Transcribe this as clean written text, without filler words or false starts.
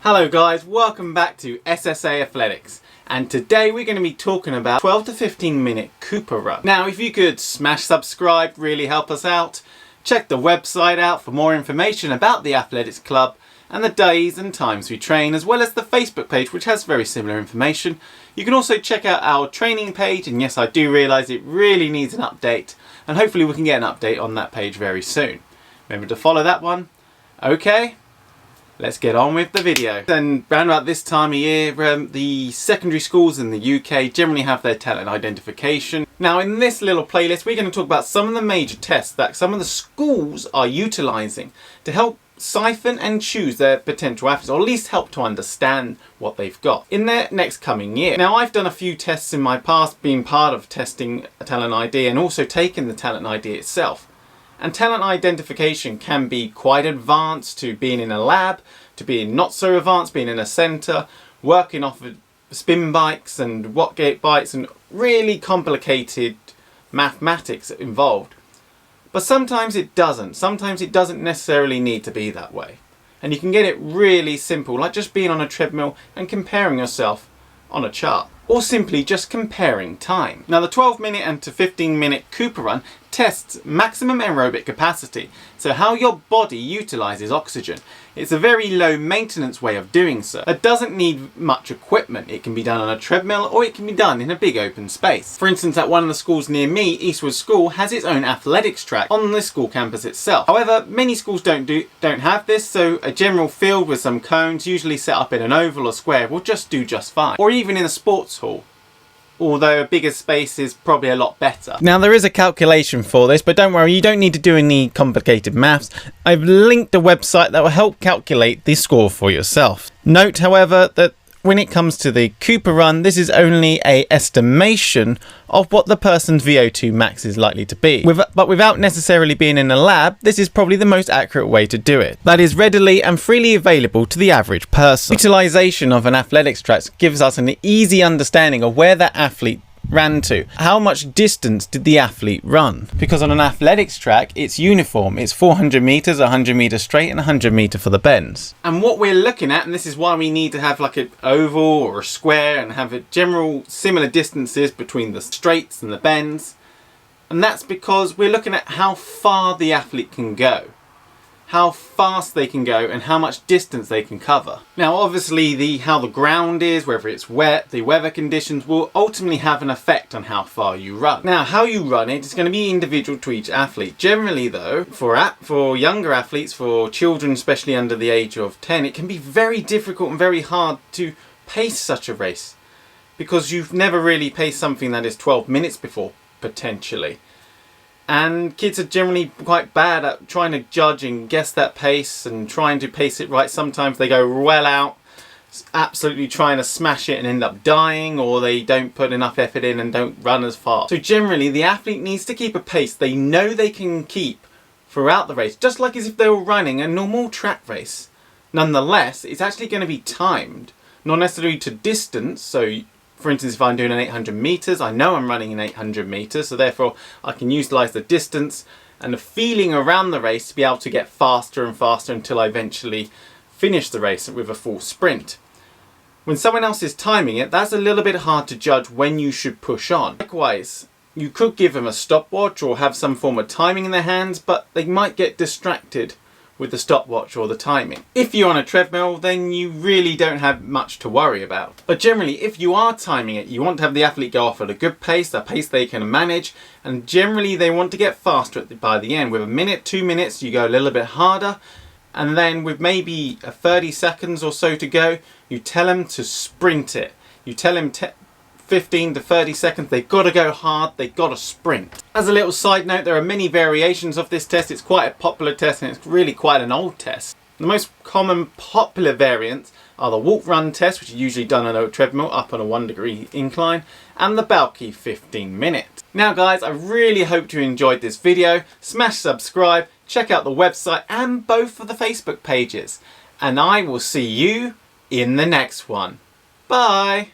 Hello guys, welcome back to SSA Athletics, and today we're going to be talking about 12 to 15 minute Cooper run. Now if you could smash subscribe, really help us out. Check the website out for more information about the Athletics Club and the days and times we train, as well as the Facebook page which has very similar information. You can also check out our training page, and yes, I do realise it really needs an update, and hopefully we can get an update on that page very soon. Remember to follow that one. Okay, let's get on with the video. And around about this time of year, the secondary schools in the UK generally have their talent identification. Now in this little playlist we're going to talk about some of the major tests that some of the schools are utilising to help siphon and choose their potential athletes, or at least help to understand what they've got in their next coming year. Now I've done a few tests in my past, being part of testing a talent ID and also taking the talent ID itself. And talent identification can be quite advanced, to being in a lab, to being not so advanced, being in a centre, working off of spin bikes and Wattgate bikes, and really complicated mathematics involved. But sometimes it doesn't. Sometimes it doesn't necessarily need to be that way. And you can get it really simple, like just being on a treadmill and comparing yourself on a chart. Or simply just comparing time. Now the 12-minute and to 15-minute Cooper run tests maximum aerobic capacity, so how your body utilises oxygen. It's a very low maintenance way of doing so. It doesn't need much equipment. It can be done on a treadmill or it can be done in a big open space. For instance, at one of the schools near me, Eastwood School has its own athletics track on the school campus itself. However, many schools don't have this, so a general field with some cones, usually set up in an oval or square, will just do just fine. Or even in a sports hall, although a bigger space is probably a lot better. Now there is a calculation for this, but don't worry, you don't need to do any complicated maths. I've linked a website that will help calculate the score for yourself. Note, however, that when it comes to the Cooper run, this is only an estimation of what the person's VO2 max is likely to be. But without necessarily being in a lab, this is probably the most accurate way to do it. That is readily and freely available to the average person. Utilization of an athletics track gives us an easy understanding of where that athlete ran to. How much distance did the athlete run? Because on an athletics track, it's uniform. It's 400 meters, 100 meters straight and 100 meter for the bends. And what we're looking at, and this is why we need to have like an oval or a square and have a general similar distances between the straights and the bends. And that's because we're looking at how far the athlete can go, how fast they can go, and how much distance they can cover. Now obviously how the ground is, whether it's wet, the weather conditions will ultimately have an effect on how far you run. Now how you run it is going to be individual to each athlete. Generally though, for younger athletes, for children especially under the age of 10, it can be very difficult and very hard to pace such a race, because you've never really paced something that is 12 minutes before, potentially. And kids are generally quite bad at trying to judge and guess that pace and trying to pace it right. Sometimes they go well out, absolutely trying to smash it and end up dying, or they don't put enough effort in and don't run as fast. So generally the athlete needs to keep a pace they know they can keep throughout the race, just like as if they were running a normal track race. Nonetheless, it's actually going to be timed, not necessarily to distance. So for instance, if I'm doing an 800 meters, I know I'm running an 800 meters, so therefore I can utilize the distance and the feeling around the race to be able to get faster and faster until I eventually finish the race with a full sprint. When someone else is timing it, that's a little bit hard to judge when you should push on. Likewise, you could give them a stopwatch or have some form of timing in their hands, but they might get distracted with the stopwatch or the timing. If you're on a treadmill, then you really don't have much to worry about. But generally, if you are timing it, you want to have the athlete go off at a good pace, a pace they can manage, and generally they want to get faster by the end. With a minute, 2 minutes, you go a little bit harder, and then with maybe 30 seconds or so to go, you tell them to sprint it. You tell them 15 to 30 seconds, they've got to go hard, they've got to sprint. As a little side note, there are many variations of this test. It's quite a popular test and it's really quite an old test. The most common popular variants are the walk-run test, which is usually done on a treadmill up on a 1-degree incline, and the bulky 15-minute. Now guys, I really hope you enjoyed this video. Smash subscribe, check out the website and both of the Facebook pages. And I will see you in the next one. Bye!